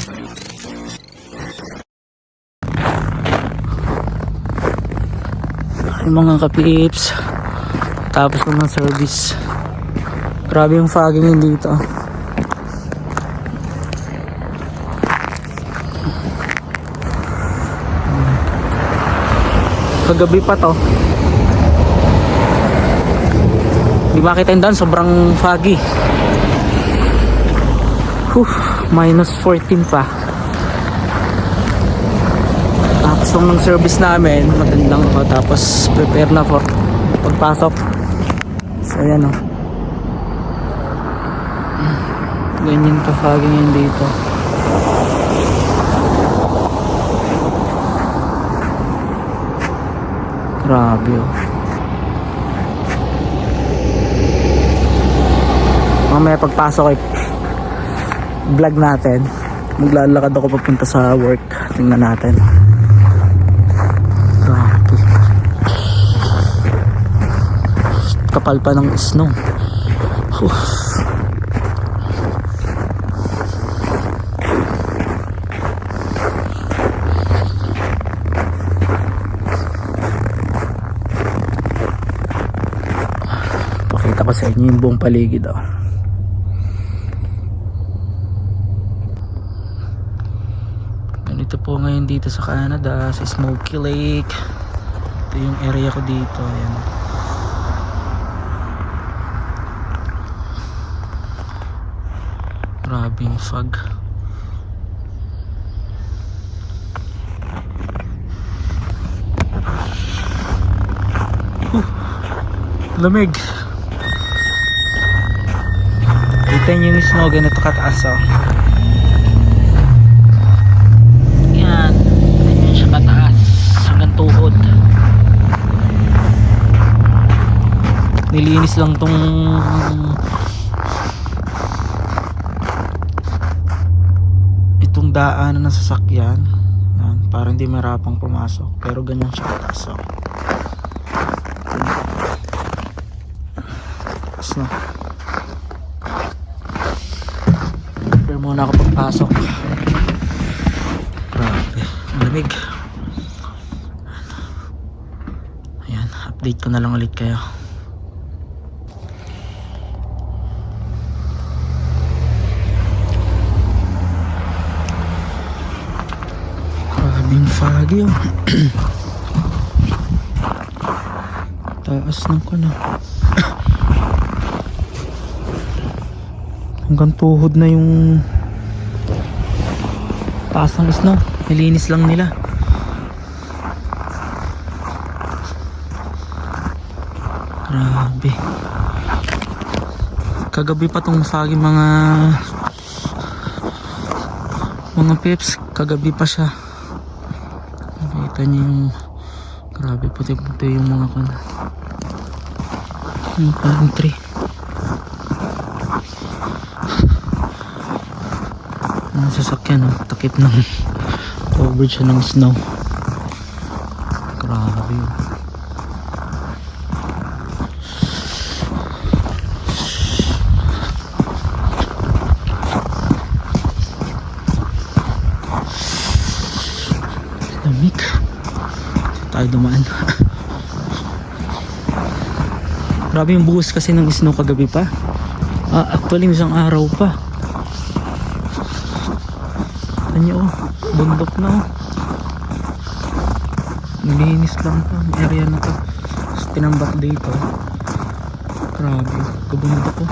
Ay mga kapips, tapos ko ng service. Grabe yung fogging dito. Kagabi pa to, di makita yung daan, sobrang foggy. Minus 14 pa. Tapos ng service namin, matandang ako, tapos prepare na for pagpasok. So ayan o, ganyan ka foggy ngayon dito. Grabe o. Mamaya pagpasok ay vlog natin. Maglalakad ako papunta sa work. Tingnan natin. Grabe. Kapal pa ng snow. Pakita ko sa inyo yung buong paligid oh. Ganito po ngayon dito sa Canada, sa Smoky Lake. Ito yung area ko dito. Ayan. Grabe yung fog. Lamig. Kita nyo yung snow, ganito kataas oh. Yan, ganyan siya kataas hanggang tuhod. Nilinis lang tong itong daanan ng sasakyan. Yan, para hindi marapang pumasok, pero ganyan siya kataas oh. No. Pero muna ako pagpasok. Grabe, malamig. Ayan, update ko na lang ulit kayo. Grabing foggy oh. Taas ng kuna. Hanggang tuhod na yung taas ng snow. Nilinis lang nila. Grabe. Kagabi pa tong foggy mga pips. Kagabi pa siya. Nakita niyo yung grabe puti-puti yung mga kuna. Yung palm tree. Ang sasakyan oh, takip ng coverage siya ng snow. Grabe oh. Lamig. Tayo dumaan. Grabe yung buhos kasi ng snow kagabi pa. Actually isang araw pa. Nyo, bundok na oh. Nilinis lang to ang area na to. Tapos tinambak dito. Grabe, kabundok ko.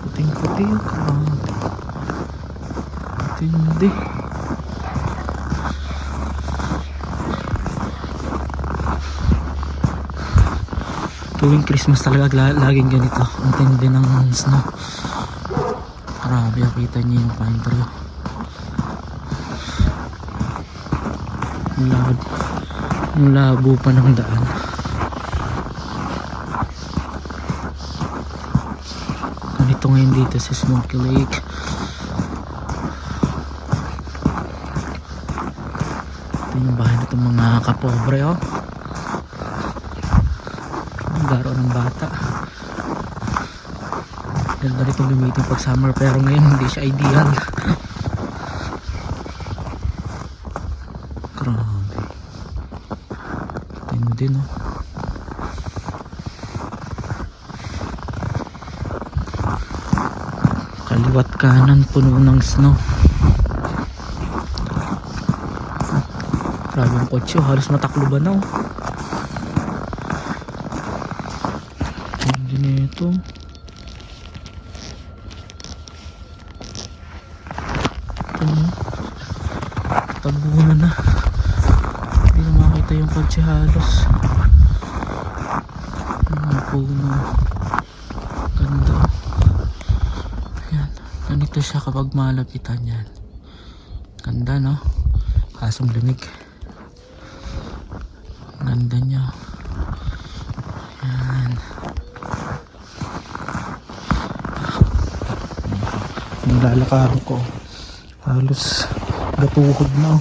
Puting puti oh. Grabe, tindi. Tuwing Christmas talaga laging ganito. Ang tindi ng snow. Grabe, kita niyo yung pine tree. Ang labo pa ng daan. Ganito ngayon dito sa Smoky Lake. Ito yung bahay na itong mga kapobre oh. Ang garo ng bata. Ganda rin itong gamitin pag summer, pero ngayon hindi siya ideal. Grabe. Tindi no. Kaliwat kanan puno ng snow. Grabe ang kotse, halos matakluban na. Hindi na ito. Tabunan na. Hindi na makita yung kotse halos. Mga puno. Ganda. Ayan. Ganito siya kapag malapitan yan. Ganda no? Kasong lamig. Ganda niya. Ayan. Yung lalakaran ko halos gatuhod na.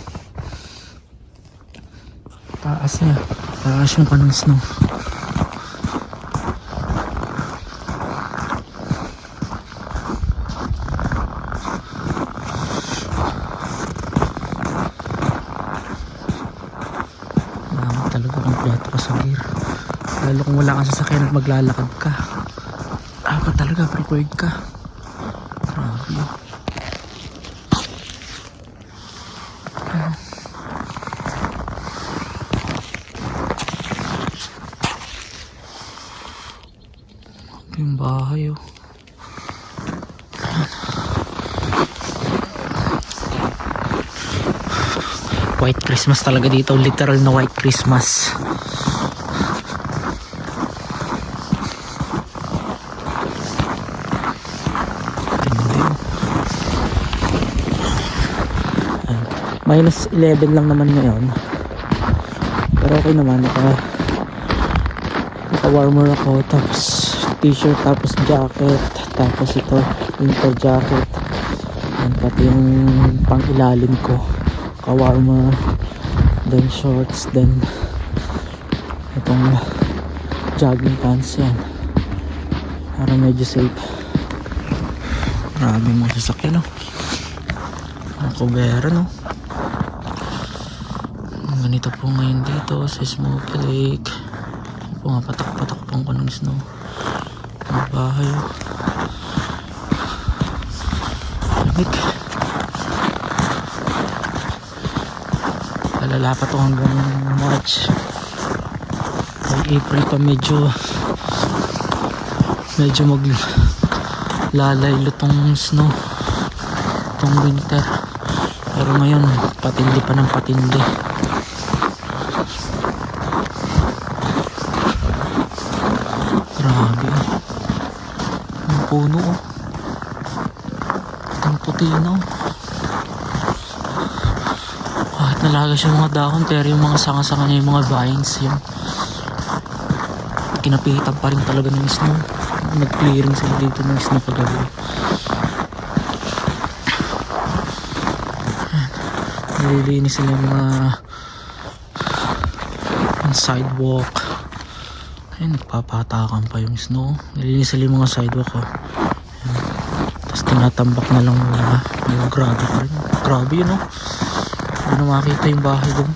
Taas niya. Taas yung kanang snow. Talaga kung plato ka sa gear, lalo kung wala kang sasakyan at maglalakad ka, dapat talaga prepared ka. Grabe. Yung bahay oh. White Christmas talaga dito, literal na White Christmas. Minus 11 lang naman ngayon, pero okay naman. Naka warmer ako, tapos t-shirt, tapos jacket, tapos ito winter jacket, and pati yung pang ilalim ko ka-warmer, then shorts, then itong jogging pants yan para medyo safe. Marami mga sasakyan no, mga kubera no. Ganito po ngayon dito sa Smoky Lake. Pumapatak-patak pang kanong snow. Ang bahay lamig. Lalala pa to hanggang March. By April pa medyo maglalaylo tong snow, tong winter. Pero ngayon patindi pa ng patindi. Grabe ang puno oh. Ang puti na oh. Kahit nalagas yung mga dahon, pero yung mga sanga-sanga niya, yung mga vines, yung kinapitan pa rin talaga ng snow. Nag-clearing sila dito ng snow paggabi. Nililinis sila yung mga sidewalk. Ayun, nagpapatakan pa yung snow. Nililinis sila yung mga sidewalk oh. Tapos tinatambak na lang muna. Grabe pa rin. Grabe yun oh. Ano makita yung bahay doon.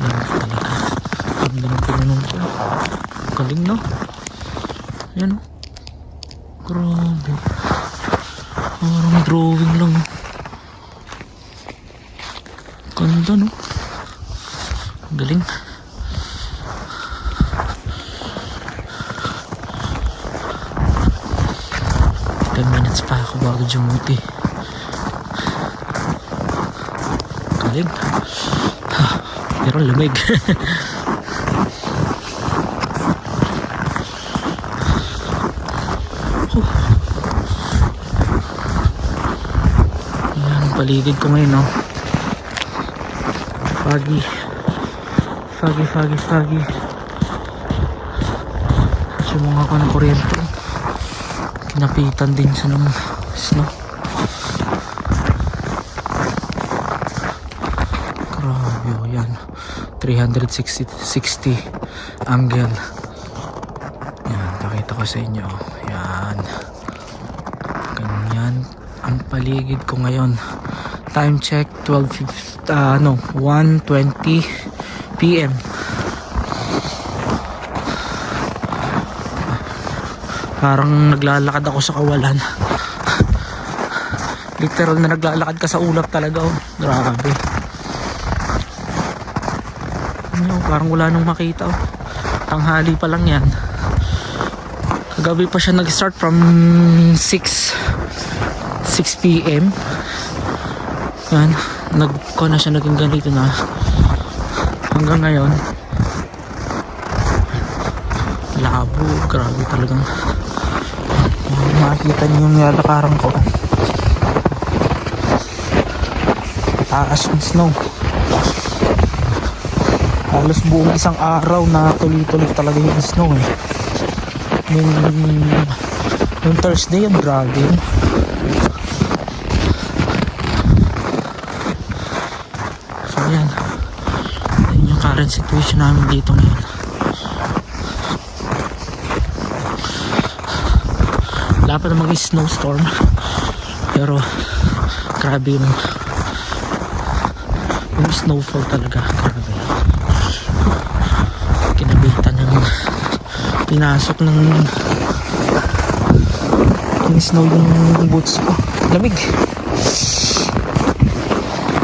Yan talaga. Ganda ng pinanong ko. Galing no. Yan o. Grabe. Parang drawing lang. Ganda no. Galing. Minutes pa ako bago jumuti. Galing. Pero lamig. Yan ang paligid ko ngayon no. Foggy. Sumunga ko ng kuryente. Kinapitan din siya ng snow. Grabe oh, yan 360 angle. ko sa inyo. Yan. Ganyan ang paligid ko ngayon. Time check 1:20 PM. Parang naglalakad ako sa kawalan. Literal na naglalakad ka sa ulap talaga, oh. Grabe. Ano, parang wala nang makita, oh. Tanghali pa lang yan. Kagabi pa siya nag-start from 6 PM. Yan, nagko na siya, naging ganito na hanggang ngayon. Labo, grabe talagang. Makikita niyo yung nilalakaran ko. Taas yung snow. Halos buong isang araw na tuloy-tuloy talaga yung snow eh. Yung Thursday yung grabe yun. So yan yung current situation namin dito ngayon. Wala pa namang snowstorm, pero grabe yung snowfall talaga. Grabe, kinabitan ng pinasok ng snow yung boots ko. Lamig.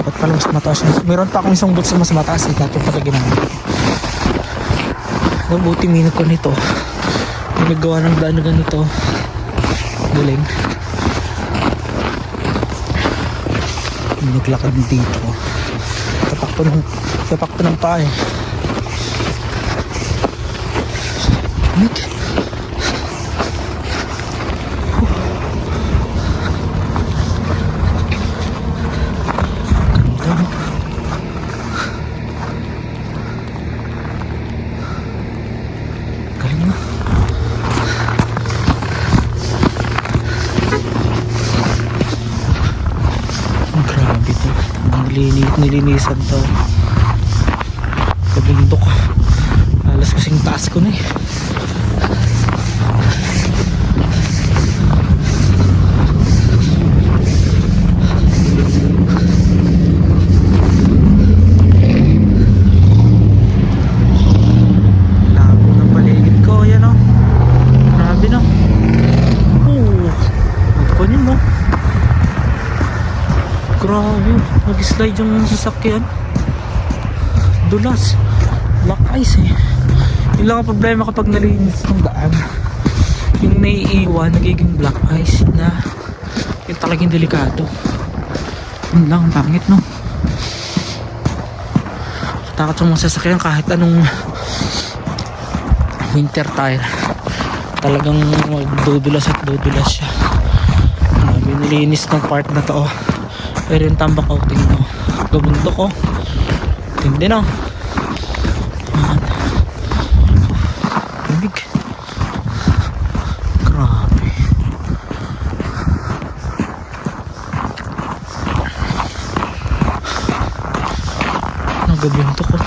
Ba't pala mas mataas yung, meron pa akong isang boots na mas mataas eh, tapos pala ginamit. Mabuti minute ko nito, nagawa ng daan na ganito. Galing. Naglakad dito, tapak pa ng paa eh. Lamig. Galing na. Grabe to. Nilinisan to. Kabundok. Alas kasing taas ko na eh. Labo ng paligid ko. Yan o. Grabe no. Magkunin mo. Grabe, nag-slide yung sasakyan. Dulas. Black ice eh. Yung lang ang problema kapag nalinis ng daan, yung naiiwan, nagiging black ice na yung talagang delikado. Yun lang, pangit no. Takot sa mga sasakyan kahit anong winter tire, talagang magdudulas at dudulas siya. Nilinis ng part na to, pero yung tambak outing no, gabundok ko tindi no. Lamig. Grabe. Nagabundok ko.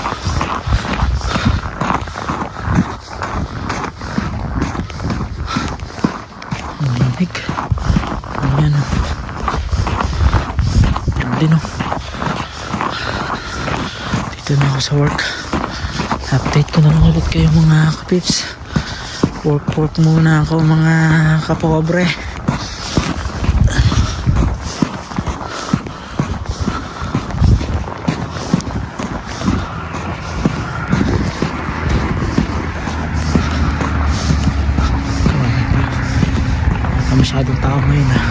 Lamig. Ayan o. Din o. Dito na ako sa work. Update ko na lang ulit kayo mga kapips. Work muna ako mga kapobre. Masyadong tao ngayon ha.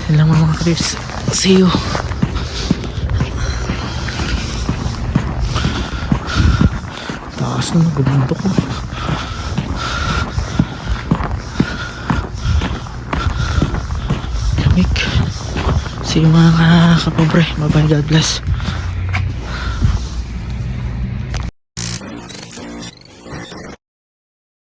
Yun lang mga kapips. See you. Taas na nagabundok ko. Lamig. See you mga kapobre. Bye bye, God bless.